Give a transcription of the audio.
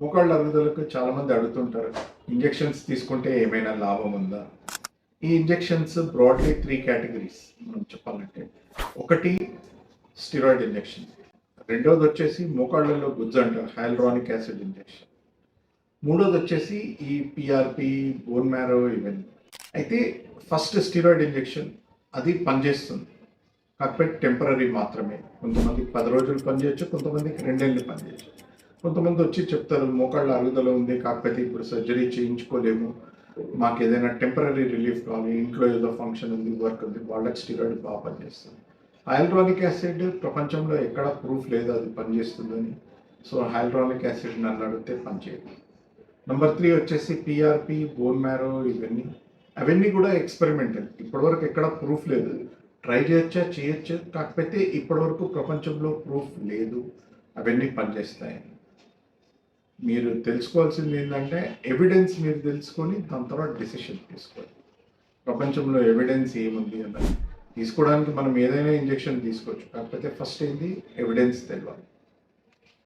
మోకాళ్ళ అరుగుదలకు చాలామంది అడుగుతుంటారు, ఇంజెక్షన్స్ తీసుకుంటే ఏమైనా లాభం ఉందా? ఈ ఇంజెక్షన్స్ బ్రాడ్లీ 3 కేటగిరీస్ మనం చెప్పాలంటే. ఒకటి స్టిరాయిడ్ ఇంజెక్షన్, రెండోది వచ్చేసి మోకాళ్ళలో గుజ్జు అంటారు హైల్రానిక్ యాసిడ్ ఇంజెక్షన్, మూడోది వచ్చేసి ఈ పిఆర్పి, బోన్ మ్యారో ఇవన్నీ. అయితే ఫస్ట్ స్టిరాయిడ్ ఇంజెక్షన్ అది పనిచేస్తుంది, కాకపోతే టెంపరీ మాత్రమే. కొంతమందికి 10 రోజులు పనిచేయచ్చు, కొంతమందికి 2 ఏళ్ళు పనిచేయచ్చు. కొంతమంది వచ్చి చెప్తారు మోకాళ్ళ అరుగుదల ఉంది, కాకపోతే ఇప్పుడు సర్జరీ చేయించుకోలేము, మాకు ఏదైనా టెంపరీ రిలీఫ్ కావాలి, ఇంట్లో ఏదో ఫంక్షన్ ఉంది, వర్క్ ఉంది, వాళ్ళకి స్టిరాయిడ్ బాగా పనిచేస్తుంది. హైల్రానిక్ యాసిడ్ ప్రపంచంలో ఎక్కడ ప్రూఫ్ లేదు అది పనిచేస్తుందని. సో హైల్రానిక్ యాసిడ్ నన్ను అడిగితే పనిచేయదు. నెంబర్ 3 వచ్చేసి పిఆర్పి, బోన్ మ్యారో ఇవన్నీ. అవన్నీ కూడా ఎక్స్పెరిమెంటల్, ఇప్పటివరకు ఎక్కడ ప్రూఫ్ లేదు. ట్రై చేయొచ్చు, కాకపోతే ఇప్పటివరకు ప్రపంచంలో ప్రూఫ్ లేదు అవన్నీ పనిచేస్తాయని. మీరు తెలుసుకోవాల్సింది ఏంటంటే ఎవిడెన్స్ మీరు తెలుసుకొని దాని తర్వాత డెసిషన్ తీసుకోవాలి. ప్రపంచంలో ఎవిడెన్స్ ఏముంది అన్నది తీసుకోవడానికి మనం ఏదైనా ఇంజెక్షన్ తీసుకోవచ్చు, కాకపోతే ఫస్ట్ ఏంటి ఎవిడెన్స్ తెలియాలి.